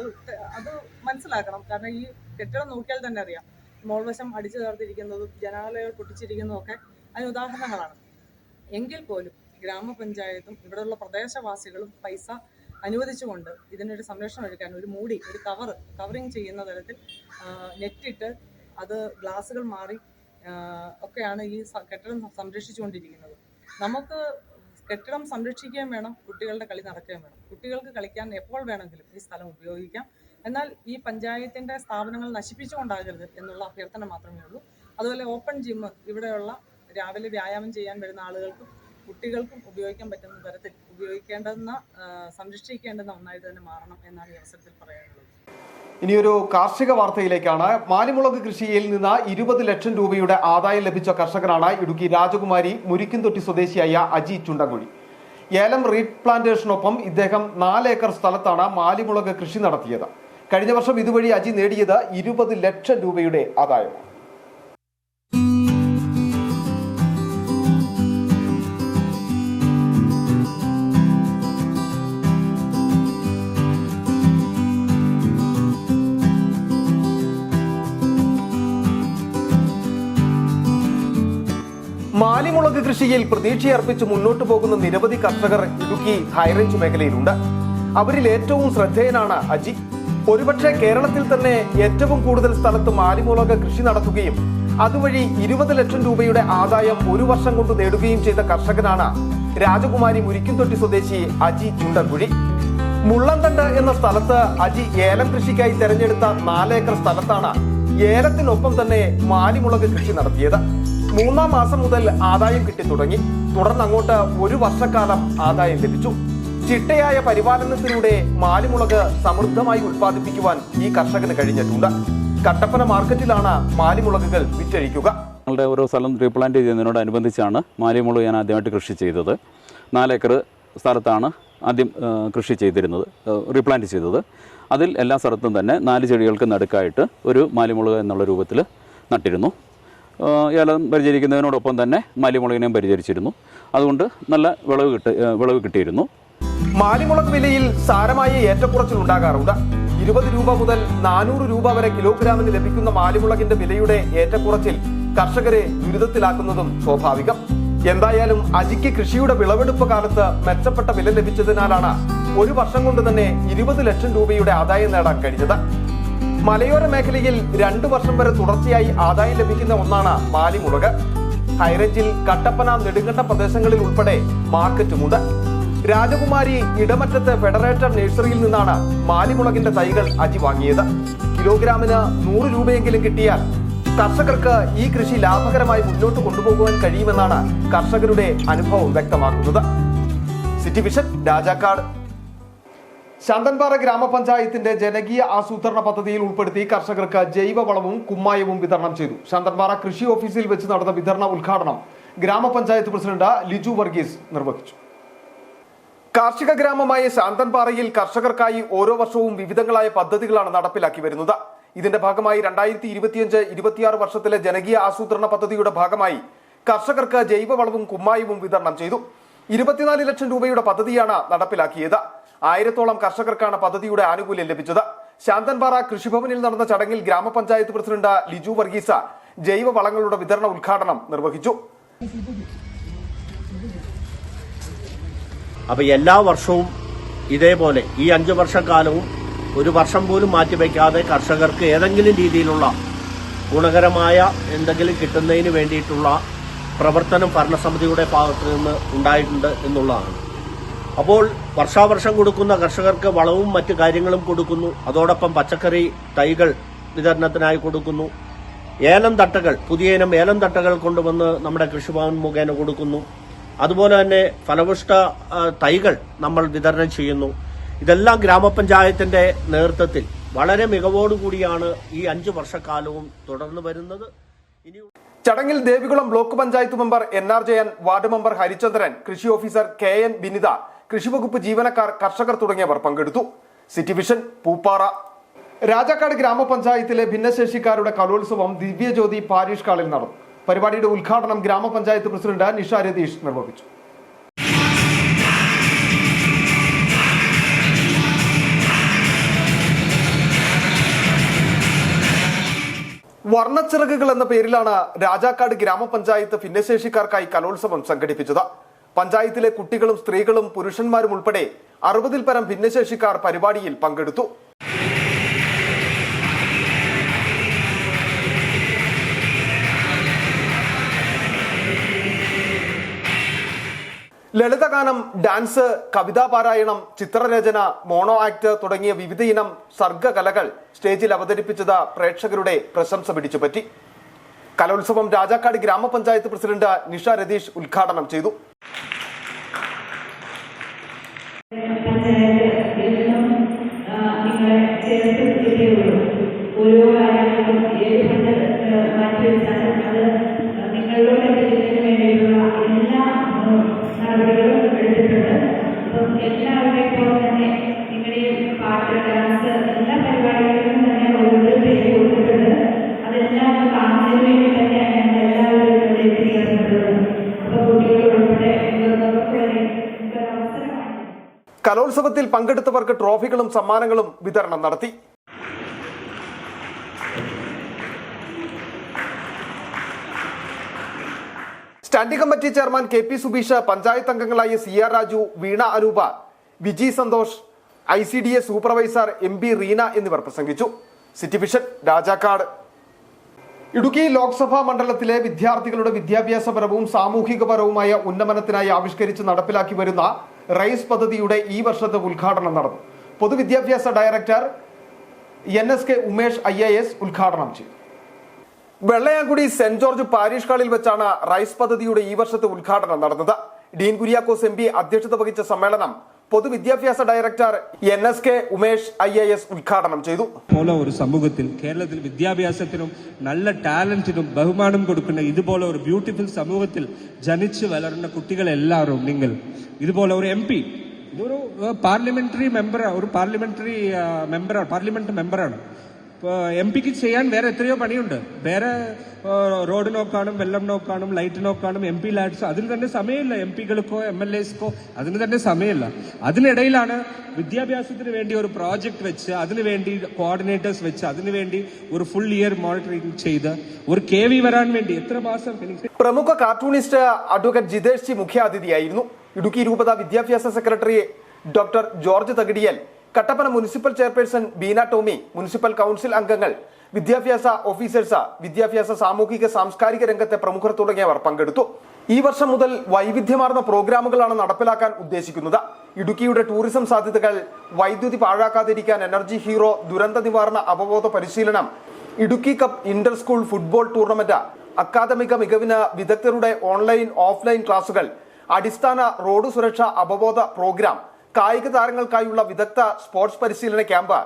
അത് മനസ്സിലാക്കണം. കാരണം ഈ കെട്ടിടം നോക്കിയാൽ തന്നെ അറിയാം, മോൾവശം അടിച്ചു ചേർത്തിരിക്കുന്നതും ജനാലകൾ പൊട്ടിച്ചിരിക്കുന്നതും ഒക്കെ അതിന് ഉദാഹരണങ്ങളാണ്. എങ്കിൽ പോലും ഗ്രാമപഞ്ചായത്തും ഇവിടെയുള്ള പ്രദേശവാസികളും പൈസ അനുവദിച്ചുകൊണ്ട് ഇതിനൊരു സംരക്ഷണം എടുക്കാൻ ഒരു മൂടി, ഒരു കവറിങ് ചെയ്യുന്ന തരത്തിൽ നെറ്റിട്ട് അത് ഗ്ലാസുകൾ മാറി ഒക്കെയാണ് ഈ കെട്ടിടം സംരക്ഷിച്ചുകൊണ്ടിരിക്കുന്നത്. നമുക്ക് കെട്ടിടം സംരക്ഷിക്കുകയും വേണം, കുട്ടികളുടെ കളി നടക്കുകയും വേണം. കുട്ടികൾക്ക് കളിക്കാൻ എപ്പോൾ വേണമെങ്കിലും ഈ സ്ഥലം ഉപയോഗിക്കാം. എന്നാൽ ഈ പഞ്ചായത്തിൻ്റെ സ്ഥാപനങ്ങൾ നശിപ്പിച്ചുകൊണ്ടാകരുത് എന്നുള്ള അഭ്യർത്ഥന മാത്രമേ ഉള്ളൂ. അതുപോലെ ഓപ്പൺ ജിം ഇവിടെയുള്ള രാവിലെ വ്യായാമം ചെയ്യാൻ വരുന്ന ആളുകൾക്കും കുട്ടികൾക്കും ഉപയോഗിക്കാൻ പറ്റുന്ന തരത്തിൽ ഉപയോഗിക്കേണ്ടുന്ന സംരക്ഷിക്കേണ്ടുന്ന ഒന്നായിട്ട് തന്നെ മാറണം എന്നാണ് ഈ അവസരത്തിൽ പറയാനുള്ളത്. ഇനിയൊരു കാർഷിക വാർത്തയിലേക്കാണ്. മാലിമുളക് കൃഷിയിൽ നിന്ന് 20 ലക്ഷം രൂപയുടെ ആദായം ലഭിച്ച കർഷകനാണ് ഇടുക്കി രാജകുമാരി മുരിക്കുംതൊട്ടി സ്വദേശിയായ അജി ചുണ്ടങ്കുഴി. ഏലം റീഡ് പ്ലാന്റേഷനൊപ്പം ഇദ്ദേഹം 4 ഏക്കർ സ്ഥലത്താണ് മാലിമുളക് കൃഷി നടത്തിയത്. കഴിഞ്ഞ വർഷം ഇതുവഴി അജി നേടിയത് 20 ലക്ഷം രൂപയുടെ ആദായമാണ്. കുരുമുളക് കൃഷിയിൽ പ്രതീക്ഷയർപ്പിച്ച് മുന്നോട്ടു പോകുന്ന നിരവധി കർഷകർ ഇടുക്കി ഹൈറേഞ്ച് മേഖലയിലുണ്ട്. അവരിൽ ഏറ്റവും ശ്രദ്ധേയനാണ് അജി. ഒരുപക്ഷെ കേരളത്തിൽ തന്നെ ഏറ്റവും കൂടുതൽ സ്ഥലത്ത് മാലിമുളക് കൃഷി നടത്തുകയും അതുവഴി 20 ലക്ഷം രൂപയുടെ ആദായം ഒരു വർഷം കൊണ്ട് നേടുകയും ചെയ്ത കർഷകനാണ് രാജകുമാരി മുരിക്കുംതൊട്ടി സ്വദേശി അജി ചുണ്ടൻകുഴി. മുള്ളന്തണ്ട് എന്ന സ്ഥലത്ത് അജി ഏലം കൃഷിക്കായി തെരഞ്ഞെടുത്ത 4 ഏക്കർ സ്ഥലത്താണ് ഏലത്തിനൊപ്പം തന്നെ മാലിമുളക് കൃഷി നടത്തിയത്. 3-ാം മാസം മുതൽ ആദായം കിട്ടി തുടങ്ങി. തുടർന്ന് അങ്ങോട്ട് ഒരു വർഷക്കാലം ആദായം ലഭിച്ചു. ചിട്ടയായ പരിപാലനത്തിലൂടെ മാലിമുളക് സമൃദ്ധമായി ഉൽപ്പാദിപ്പിക്കുവാൻ ഈ കർഷകന് കഴിഞ്ഞിട്ടുണ്ട്. കട്ടപ്പന മാർക്കറ്റിലാണ് മാലിമുളകുകൾ വിറ്റഴിക്കുക. ഞങ്ങളുടെ ഓരോ സ്ഥലം റീപ്ലാന്റ് ചെയ്യുന്നതിനോടനുബന്ധിച്ചാണ് മാലിമുളക് ഞാൻ ആദ്യമായിട്ട് കൃഷി ചെയ്തത്. 4 ഏക്കർ സ്ഥലത്താണ് ആദ്യം കൃഷി ചെയ്തിരുന്നത്, റീപ്ലാന്റ് ചെയ്തത്. അതിൽ എല്ലാ സ്ഥലത്തും തന്നെ 4 ചെടികൾക്ക് നടുക്കായിട്ട് ഒരു മാലിമുളക് എന്നുള്ള രൂപത്തിൽ നട്ടിരുന്നു. ഏലം പരിചരിക്കുന്നതിനോടൊപ്പം തന്നെ മാലിമുളകിനെയും പരിചരിച്ചിരുന്നു. അതുകൊണ്ട് നല്ല വിളവ് കിട്ടിയിരുന്നു. മാലിമുളക് വിലയിൽ സാരമായ ഏറ്റക്കുറച്ചിൽ ഉണ്ടാകാറുണ്ട്. 20 രൂപ മുതൽ 400 രൂപ വരെ കിലോഗ്രാമിന് ലഭിക്കുന്ന മാലിമുളകിന്റെ വിലയുടെ ഏറ്റക്കുറച്ചിൽ കർഷകരെ ദുരിതത്തിലാക്കുന്നതും സ്വാഭാവികം. എന്തായാലും അജിക്ക് കൃഷിയുടെ വിളവെടുപ്പ് കാലത്ത് മെച്ചപ്പെട്ട വില ലഭിച്ചതിനാലാണ് ഒരു വർഷം കൊണ്ട് തന്നെ 20 ലക്ഷം രൂപയുടെ ആദായം നേടാൻ കഴിഞ്ഞത്. മലയോര മേഖലയിൽ 2 വർഷം വരെ തുടർച്ചയായി ആദായം ലഭിക്കുന്ന ഒന്നാണ് മാലിമുളക്. ഹൈറേഞ്ചിൽ കട്ടപ്പന, നെടുങ്കണ്ടം പ്രദേശങ്ങളിൽ ഉൾപ്പെടെ മാർക്കറ്റുമുണ്ട്. രാജകുമാരി ഇടമറ്റത്ത് ഫെഡറേറ്റഡ് നഴ്സറിയിൽ നിന്നാണ് മാലിമുളകിന്റെ തൈകൾ അജി വാങ്ങിയത്. കിലോഗ്രാമിന് 100 രൂപയെങ്കിലും കിട്ടിയാൽ കർഷകർക്ക് ഈ കൃഷി ലാഭകരമായി മുന്നോട്ട് കൊണ്ടുപോകുവാൻ കഴിയുമെന്നാണ് കർഷകരുടെ അനുഭവം വ്യക്തമാക്കുന്നത്. City vision, Rajakkad. ശാന്തൻപാറ ഗ്രാമപഞ്ചായത്തിന്റെ ജനകീയ ആസൂത്രണ പദ്ധതിയിൽ ഉൾപ്പെടുത്തി കർഷകർക്ക് ജൈവവളവും കുമ്മായവും വിതരണം ചെയ്തു. ശാന്തൻപാറ കൃഷി ഓഫീസിൽ വെച്ച് നടന്ന വിതരണ ഉദ്ഘാടനം ഗ്രാമപഞ്ചായത്ത് പ്രസിഡന്റ് ലിജു വർഗീസ് നിർവഹിച്ചു. കാർഷിക ഗ്രാമമായ ശാന്തൻപാറയിൽ കർഷകർക്കായി ഓരോ വർഷവും വിവിധങ്ങളായ പദ്ധതികളാണ് നടപ്പിലാക്കി വരുന്നത്. ഇതിന്റെ ഭാഗമായി 2025-26 വർഷത്തിലെ ജനകീയ ആസൂത്രണ പദ്ധതിയുടെ ഭാഗമായി കർഷകർക്ക് ജൈവവളവും കുമ്മായവും വിതരണം ചെയ്തു. 24 ലക്ഷം രൂപയുടെ പദ്ധതിയാണ് നടപ്പിലാക്കിയത്. 1000-ഓളം കർഷകർക്കാണ് പദ്ധതിയുടെ ആനുകൂല്യം ലഭിച്ചത്. ശാന്തൻപാറ കൃഷിഭവനിൽ നടന്ന ചടങ്ങിൽ ഗ്രാമപഞ്ചായത്ത് പ്രസിഡന്റ് ലിജു വർഗീസ് ജൈവവളങ്ങളുടെ വിതരണ ഉദ്ഘാടനം നിർവഹിച്ചു. അപ്പോൾ എല്ലാ വർഷവും ഇതേപോലെ ഈ 5 വർഷക്കാലവും ഒരു വർഷം പോലും മാറ്റിവെക്കാതെ കർഷകർക്ക് ഏതെങ്കിലും രീതിയിലുള്ള ഗുണകരമായ എന്തെങ്കിലും കിട്ടുന്നതിന് വേണ്ടിയിട്ടുള്ള പ്രവർത്തനം ഭരണസമിതിയുടെ ഭാഗത്തു നിന്ന് ഉണ്ടായിട്ടുണ്ട് എന്നുള്ളതാണ്. അപ്പോൾ വർഷാവർഷം കൊടുക്കുന്ന കർഷകർക്ക് വളവും മറ്റു കാര്യങ്ങളും കൊടുക്കുന്നു. അതോടൊപ്പം പച്ചക്കറി തൈകൾ വിതരണത്തിനായി കൊടുക്കുന്നു. ഏലം തട്ടകൾ, പുതിയ ഇനം ഏലം തട്ടകൾ കൊണ്ടുവന്ന് നമ്മുടെ കൃഷിഭവൻ മുഖേന കൊടുക്കുന്നു. അതുപോലെ തന്നെ ഫലപുഷ്ട തൈകൾ നമ്മൾ വിതരണം ചെയ്യുന്നു. ഇതെല്ലാം ഗ്രാമപഞ്ചായത്തിന്റെ നേതൃത്വത്തിൽ വളരെ മികവോടുകൂടിയാണ് ഈ 5 വർഷക്കാലവും തുടർന്നു വരുന്നത്. ചടങ്ങിൽ Devikulam block panchayat member NR Jayan, ward member Harichandran, കൃഷി ഓഫീസർ KN ബിനിത, കൃഷിവകുപ്പ് ജീവനക്കാർ, കർഷകർ തുടങ്ങിയവർ പങ്കെടുത്തു. City vision, Pooppara. രാജാക്കാട് ഗ്രാമപഞ്ചായത്തിലെ ഭിന്നശേഷിക്കാരുടെ കലോത്സവം ദിവ്യജ്യോതി പാരീഷ് ഹാളിൽ നടന്നു. പരിപാടിയുടെ ഉദ്ഘാടനം ഗ്രാമപഞ്ചായത്ത് പ്രസിഡന്റ് നിഷ രതീഷ് നിർവഹിച്ചു. വർണ്ണച്ചിറകുകൾ എന്ന പേരിലാണ് രാജാക്കാട് ഗ്രാമപഞ്ചായത്ത് ഭിന്നശേഷിക്കാർക്കായി കലോത്സവം സംഘടിപ്പിച്ചത്. പഞ്ചായത്തിലെ കുട്ടികളും സ്ത്രീകളും പുരുഷന്മാരും ഉൾപ്പെടെ 60-ൽ പരം ഭിന്നശേഷിക്കാർ പരിപാടിയിൽ പങ്കെടുത്തു. ലളിതഗാനം, ഡാൻസ്, കവിതാപാരായണം, ചിത്രരചന, മോണോ ആക്ട് തുടങ്ങിയ വിവിധ ഇനം സർഗകലകൾ സ്റ്റേജിൽ അവതരിപ്പിച്ചത് പ്രേക്ഷകരുടെ പ്രശംസ പിടിച്ചുപറ്റി. കലോത്സവം രാജാക്കാട് ഗ്രാമപഞ്ചായത്ത് പ്രസിഡന്റ് നിഷ രതീഷ് ഉദ്ഘാടനം ചെയ്തു. കലോത്സവത്തിൽ പങ്കെടുത്തവർക്ക് ട്രോഫികളും സമ്മാനങ്ങളും വിതരണം നടത്തി. Standing committee chairman KP Subeesh, panchayat അംഗങ്ങളായ CR Raju, Veena Anoopa, Viji Santhosh, ICDA supervisor MB Reena എന്നിവർ പ്രസംഗിച്ചു. City vision, Rajakkad. ഇടുക്കി ലോക്സഭാ മണ്ഡലത്തിലെ വിദ്യാർത്ഥികളുടെ വിദ്യാഭ്യാസപരവും സാമൂഹികപരവുമായ ഉന്നമനത്തിനായി ആവിഷ്കരിച്ച് നടപ്പിലാക്കി വരുന്ന റൈസ് പദ്ധതിയുടെ ഈ വർഷത്തെ ഉദ്ഘാടനം നടന്നു. പൊതുവിദ്യാഭ്യാസ ഡയറക്ടർ NSK ഉമേഷ് IAS ഉദ്ഘാടനം ചെയ്തു. വെള്ളയാങ്കുടി സെന്റ് ജോർജ് പാരിഷ് ഹാളിൽ വെച്ചാണ് റൈസ് പദ്ധതിയുടെ ഈ വർഷത്തെ ഉദ്ഘാടനം നടന്നത്. ഡീൻ കുര്യാക്കോസ് MP അധ്യക്ഷത വഹിച്ച സമ്മേളനം പൊതുവിദ്യാഭ്യാസ ഡയറക്ടർ NSK ഉമേഷ് IAS ഉദ്ഘാടനം ചെയ്തു. ഒരു സമൂഹത്തിൽ കേരളത്തിൽ വിദ്യാഭ്യാസത്തിനും നല്ല ടാലന്റിനും ബഹുമാനം കൊടുക്കുന്ന ഇതുപോലെ ഒരു ബ്യൂട്ടിഫുൾ സമൂഹത്തിൽ ജനിച്ചു വളരുന്ന കുട്ടികളെല്ലാവരും നിങ്ങൾ ഇതുപോലെ ഒരു MP, ഇതൊരു പാർലമെന്ററി മെമ്പറാണ്, ഒരു പാർലമെന്റ് മെമ്പറാണ്. MP-ക്ക് ചെയ്യാൻ വേറെ എത്രയോ പണിയുണ്ട്. വേറെ റോഡ് നോക്കാനും വെള്ളം നോക്കാനും ലൈറ്റ് നോക്കാനും MP ലാഡ്സ് അതിന് തന്നെ സമയമില്ല. MP-കൾക്കോ MLAskോ അതിന് തന്നെ സമയമില്ല. അതിനിടയിലാണ് വിദ്യാഭ്യാസത്തിന് വേണ്ടി ഒരു പ്രോജക്റ്റ് വെച്ച് അതിനുവേണ്ടി കോർഡിനേറ്റേഴ്സ് വെച്ച് അതിനുവേണ്ടി ഒരു ഫുൾ ഇയർ മോണിറ്ററിംഗ് ചെയ്ത് ഒരു KV വരാൻ വേണ്ടി എത്ര മാസം. പ്രമുഖ കാർട്ടൂണിസ്റ്റ് അഡ്വക്കേറ്റ് ജിതേഷ് ജി മുഖ്യാതിഥിയായിരുന്നു. ഇടുക്കി രൂപത വിദ്യാഭ്യാസ secretary doctor George Thakidiyil, Kattappana municipal chairperson Beena Tomy, municipal council അംഗങ്ങൾ, വിദ്യാഭ്യാസ ഓഫീസേഴ്സ്, വിദ്യാഭ്യാസ സാമൂഹിക സാംസ്കാരിക രംഗത്തെ പ്രമുഖർ തുടങ്ങിയവർ പങ്കെടുത്തു. ഈ വർഷം മുതൽ വൈവിധ്യമാർന്ന പ്രോഗ്രാമുകളാണ് നടപ്പിലാക്കാൻ ഉദ്ദേശിക്കുന്നത്. ഇടുക്കിയുടെ ടൂറിസം സാധ്യതകൾ, വൈദ്യുതി പാഴാക്കാതിരിക്കാൻ എനർജി ഹീറോ, ദുരന്ത നിവാരണ അവബോധ പരിശീലനം, Idukki cup Inter school football tournament, അക്കാദമിക മികവിന് വിദഗ്ധരുടെ ഓൺലൈൻ ഓഫ്ലൈൻ ക്ലാസുകൾ, അടിസ്ഥാന റോഡ് സുരക്ഷാ അവബോധ പ്രോഗ്രാം, കായിക താരങ്ങൾക്കായുള്ള വിദഗ്ധ സ്പോർട്സ് പരിശീലന ക്യാമ്പ്,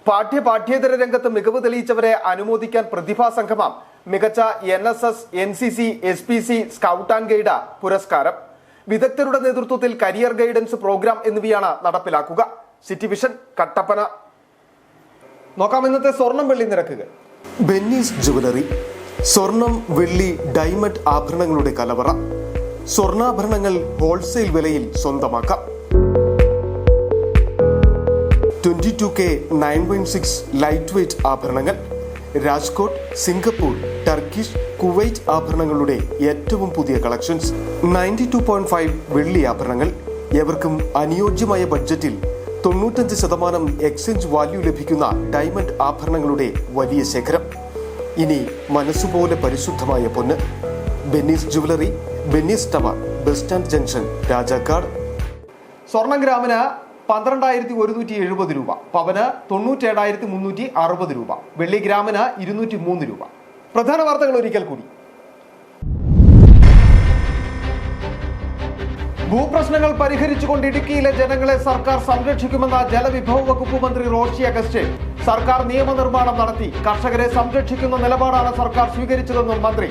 പാഠ്യേതര രംഗത്ത് മികവ് തെളിയിച്ചവരെ അനുമോദിക്കാൻ പ്രതിഭാ സംഗമം, മികച്ച NSS, NCC, SPC, scout and guide പുരസ്കാരം, വിദഗ്ധരുടെ നേതൃത്വത്തിൽ കരിയർ ഗൈഡൻസ് പ്രോഗ്രാം എന്നിവയാണ് നടപ്പിലാക്കുക. City vision, Kattappana. നോക്കാം ഇന്നത്തെ സ്വർണം വെള്ളി നിരക്കുകൾ. ബെന്നീസ് ജുവലറി, സ്വർണം വെള്ളി ഡയമണ്ട് ആഭരണങ്ങളുടെ കലവറ. സ്വർണ്ണാഭരണങ്ങൾ ഹോൾസെയിൽ വിലയിൽ സ്വന്തമാക്കാം. 22K 9.6 ലൈറ്റ് വെയ്റ്റ് ആഭരണങ്ങൾ. രാജ്കോട്ട്, സിംഗപ്പൂർ, ടർക്കിഷ്, കുവൈറ്റ് ആഭരണങ്ങളുടെ ഏറ്റവും പുതിയ കളക്ഷൻസ്. 92.5 വെള്ളി ആഭരണങ്ങൾ. ഏവർക്കും അനുയോജ്യമായ ബഡ്ജറ്റിൽ 95% എക്സ്ചേഞ്ച് വാല്യൂ ലഭിക്കുന്ന ഡയമണ്ട് ആഭരണങ്ങളുടെ വലിയ ശേഖരം. ഇനി മനസ്സുപോലെ പരിശുദ്ധമായ പൊന്ന്. Benny's jewellery, Benny's tower, bus stand junction, Rajakkad. സ്വർണം ഗ്രാമിന് 12,170 രൂപ, പവന് 97,360 രൂപ, വെള്ളി ഗ്രാമിന് 203 രൂപ. പ്രധാന വാർത്തകൾ ഒരിക്കൽ കൂടി. ഭൂപ്രശ്നങ്ങൾ പരിഹരിച്ചുകൊണ്ട് ഇടുക്കിയിലെ ജനങ്ങളെ സർക്കാർ സംരക്ഷിക്കുമെന്ന ജലവിഭവ വകുപ്പ് മന്ത്രി റോഷി അഗസ്റ്റ്യൻ. സർക്കാർ നിയമനിർമ്മാണം നടത്തി കർഷകരെ സംരക്ഷിക്കുന്ന നിലപാടാണ് സർക്കാർ സ്വീകരിച്ചതെന്നും മന്ത്രി.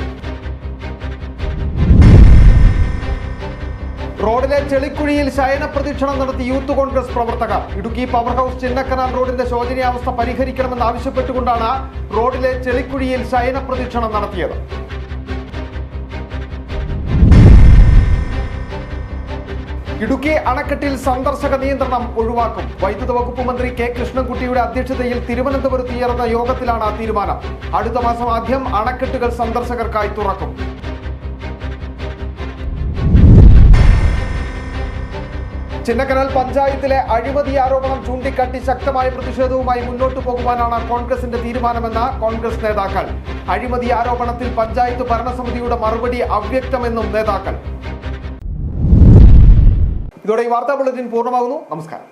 റോഡിലെ ചെളിക്കുഴിയിൽ ശയന പ്രദക്ഷിണം നടത്തി യൂത്ത് കോൺഗ്രസ് പ്രവർത്തകർ. ഇടുക്കി പവർ ഹൗസ് ചിന്നക്കനാൽ റോഡിന്റെ ശോചനീയാവസ്ഥ പരിഹരിക്കണമെന്ന് ആവശ്യപ്പെട്ടുകൊണ്ടാണ് റോഡിലെ ചെളിക്കുഴിയിൽ ശയന പ്രദക്ഷിണം നടത്തിയത്. ഇടുക്കി അണക്കെട്ടിൽ സന്ദർശക നിയന്ത്രണം ഒഴിവാക്കും. വൈദ്യുത വകുപ്പ് മന്ത്രി K കൃഷ്ണൻകുട്ടിയുടെ അധ്യക്ഷതയിൽ തിരുവനന്തപുരത്ത് ചേർന്ന യോഗത്തിലാണ് തീരുമാനം. അടുത്ത മാസം ആദ്യം അണക്കെട്ടുകൾ സന്ദർശകർക്കായി തുറക്കും. ചിന്നക്കനാൽ പഞ്ചായത്തിലെ അഴിമതി ആരോപണം ചൂണ്ടിക്കാട്ടി ശക്തമായ പ്രതിഷേധവുമായി മുന്നോട്ടു പോകുവാനാണ് കോൺഗ്രസിന്റെ തീരുമാനമെന്ന് കോൺഗ്രസ് നേതാക്കൾ. അഴിമതി ആരോപണത്തിൽ പഞ്ചായത്ത് ഭരണസമിതിയുടെ മറുപടി അവ്യക്തമെന്നും നേതാക്കൾ. ഇതോടെ ഈ വാർത്താ ബുള്ളറ്റിൻ പൂർണ്ണമാകുന്നു. നമസ്കാരം.